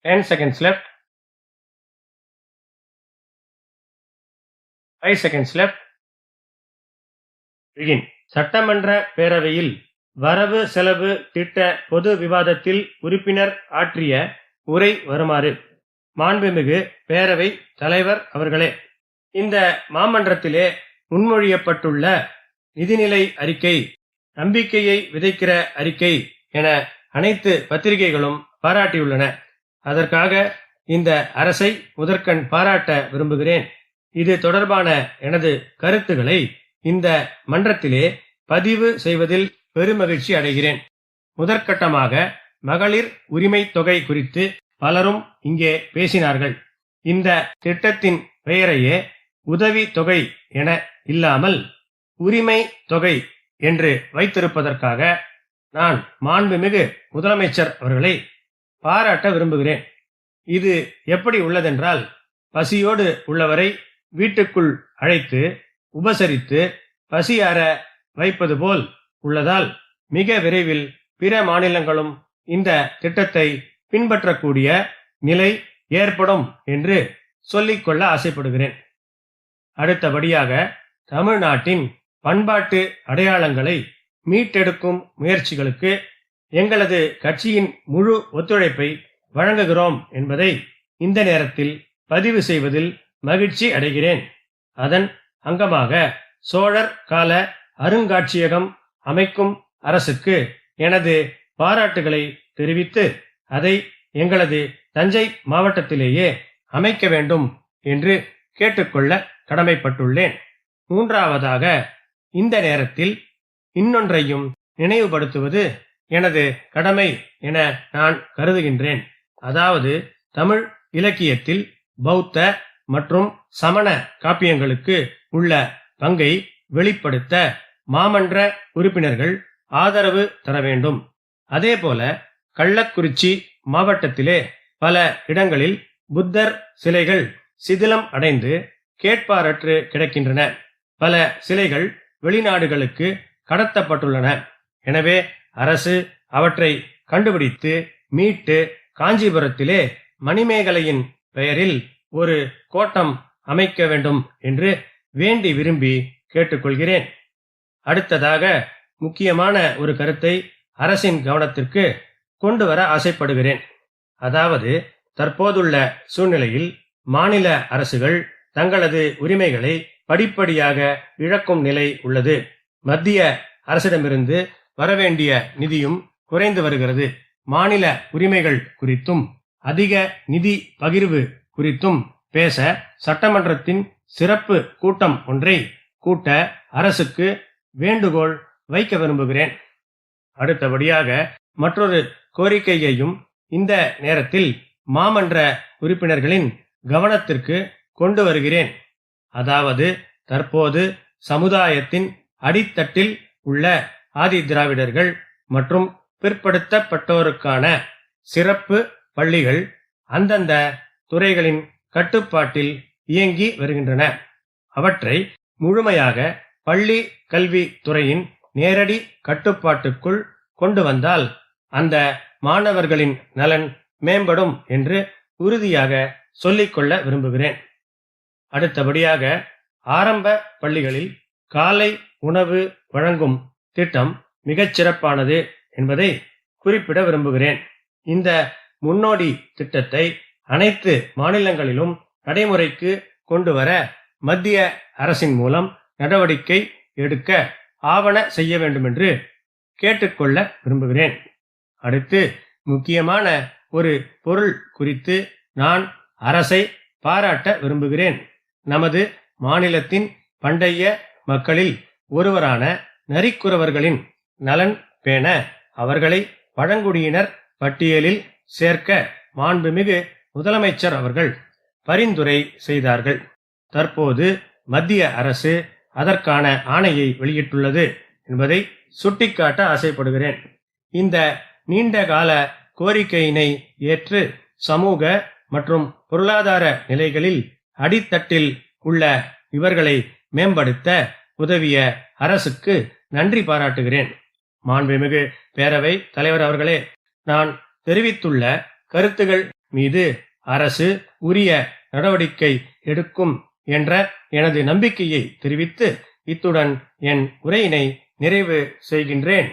10 seconds left. 5 seconds left. Begin. சட்டமன்ற பேரவையில் வரவு செலவு திட்ட பொது விவாதத்தில் உறுப்பினர் ஆற்றிய உரை வருமாறு. மாண்புமிகு பேரவை தலைவர் அவர்களே, இந்த மாமன்றத்திலே முன்மொழியப்பட்டுள்ள நிதிநிலை அறிக்கை நம்பிக்கையை விதைக்கிற அறிக்கை என அனைத்து பத்திரிகைகளும் பாராட்டியுள்ளன. அதற்காக இந்த அரசை முதற்கண் பாராட்ட விரும்புகிறேன். இது தொடர்பான எனது கருத்துக்களை இந்த மன்றத்திலே பதிவு செய்வதில் பெருமகிழ்ச்சி அடைகிறேன். முதற்கட்டமாக மகளிர் உரிமை தொகை குறித்து பலரும் இங்கே பேசினார்கள். இந்த திட்டத்தின் பெயரையே உதவி தொகை என இல்லாமல் உரிமை தொகை என்று வைத்திருப்பதற்காக நான் மாண்புமிகு முதலமைச்சர் அவர்களை பாராட்ட விரும்புகிறேன். இது எப்படி உள்ளதென்றால், பசியோடு உள்ளவரை வீட்டுக்குள் அழைத்து உபசரித்து பசியார வைப்பது போல் உள்ளதால் மிக விரைவில் பிற மாநிலங்களும் இந்த திட்டத்தை பின்பற்றக்கூடிய நிலை ஏற்படும் என்று சொல்லிக்கொள்ள ஆசைப்படுகிறேன். அடுத்தபடியாக தமிழ்நாட்டின் பண்பாட்டு அடையாளங்களை மீட்டெடுக்கும் முயற்சிகளுக்கு எங்களது கட்சியின் முழு ஒத்துழைப்பை வழங்குகிறோம் என்பதை இந்த நேரத்தில் பதிவு செய்வதில் மகிழ்ச்சி அடைகிறேன். அதன் அங்கமாக சோழர் கால அருங்காட்சியகம் அமைக்கும் அரசுக்கு எனது பாராட்டுகளை தெரிவித்து அதை எங்களது தஞ்சை மாவட்டத்திலேயே அமைக்க வேண்டும் என்று கேட்டுக்கொள்ள கடமைப்பட்டுள்ளேன். மூன்றாவதாக, இந்த நேரத்தில் இன்னொன்றையும் நினைவுபடுத்துவது எனது கடமை என நான் கருதுகின்றேன். அதாவது, தமிழ் இலக்கியத்தில் பௌத்த மற்றும் சமண காப்பியங்களுக்கு உள்ள பங்கை வெளிப்படுத்த மாமன்ற உறுப்பினர்கள் ஆதரவு தர வேண்டும். அதேபோல கள்ளக்குறிச்சி மாவட்டத்திலே பல இடங்களில் புத்தர் சிலைகள் சிதிலம் அடைந்து கேட்பாரற்று கிடக்கின்றன. பல சிலைகள் வெளிநாடுகளுக்கு கடத்தப்பட்டுள்ளன. எனவே அரசு அவற்றை கண்டுபிடித்து மீட்டு காஞ்சிபுரத்திலே மணிமேகலையின் பெயரில் ஒரு கோட்டம் அமைக்க வேண்டும் என்று வேண்டி விரும்பி கேட்டுக்கொள்கிறேன். அடுத்ததாக முக்கியமான ஒரு கருத்தை அரசின் கவனத்திற்கு கொண்டு வர ஆசைப்படுகிறேன். அதாவது, தற்போதுள்ள சூழ்நிலையில் மாநில அரசுகள் தங்களது உரிமைகளை படிப்படியாக இழக்கும் நிலை உள்ளது. மத்திய அரசிடமிருந்து வரவேண்டிய நிதியும் குறைந்து வருகிறது. மாநில உரிமைகள் குறித்தும் அதிக நிதி பகிர்வு குறித்தும் பேச சட்டமன்றத்தின் சிறப்பு கூட்டம் ஒன்றை கூட்ட அரசுக்கு வேண்டுகோள் வைக்க விரும்புகிறேன். அடுத்தபடியாக மற்றொரு கோரிக்கையையும் இந்த நேரத்தில் மாமன்ற உறுப்பினர்களின் கவனத்திற்கு கொண்டு வருகிறேன். அதாவது, தற்போது சமுதாயத்தின் அடித்தட்டில் உள்ள ஆதி திராவிடர்கள் மற்றும் பிற்படுத்தப்பட்டோருக்கான சிறப்பு பள்ளிகள் அந்தந்த துறைகளின் கட்டுப்பாட்டில் இயங்கி வருகின்றன. அவற்றை முழுமையாக பள்ளி கல்வி துறையின் நேரடி கட்டுப்பாட்டுக்குள் கொண்டு வந்தால் அந்த மாணவர்களின் நலன் மேம்படும் என்று உறுதியாக சொல்லிக்கொள்ள விரும்புகிறேன். அடுத்தபடியாக, ஆரம்ப பள்ளிகளில் காலை உணவு வழங்கும் திட்டம் மிகச் சிறப்பானது என்பதை குறிப்பிட விரும்புகிறேன். இந்த முன்னோடி திட்டத்தை அனைத்து மாநிலங்களிலும் நடைமுறைக்கு கொண்டு வர மத்திய அரசின் மூலம் நடவடிக்கை எடுக்க ஆவண செய்ய வேண்டும் என்று கேட்டுக்கொள்ள விரும்புகிறேன். அடுத்து, முக்கியமான ஒரு பொருள் குறித்து நான் அரசை பாராட்ட விரும்புகிறேன். நமது மாநிலத்தின் பண்டைய மக்களில் ஒருவரான நரிக்குறவர்களின் நலன் பேண அவர்களை பழங்குடியினர் பட்டியலில் சேர்க்க மாண்புமிகு முதலமைச்சர் அவர்கள் பரிந்துரை செய்தார்கள். தற்போது மத்திய அரசு அதற்கான ஆணையை வெளியிட்டுள்ளது என்பதை சுட்டிக்காட்ட ஆசைப்படுகிறேன். இந்த நீண்டகால கோரிக்கையினை ஏற்று சமூக மற்றும் பொருளாதார நிலைகளில் அடித்தட்டில் உள்ள இவர்களை மேம்படுத்த உதவிய அரசுக்கு நன்றி பாராட்டுகிறேன். மாண்புமிகு பேரவை தலைவர் அவர்களே, நான் தெரிவித்துள்ள கருத்துகள் மீது அரசு உரிய நடவடிக்கை எடுக்கும் என்ற எனது நம்பிக்கையை தெரிவித்து இத்துடன் என் உரையினை நிறைவு செய்கின்றேன்.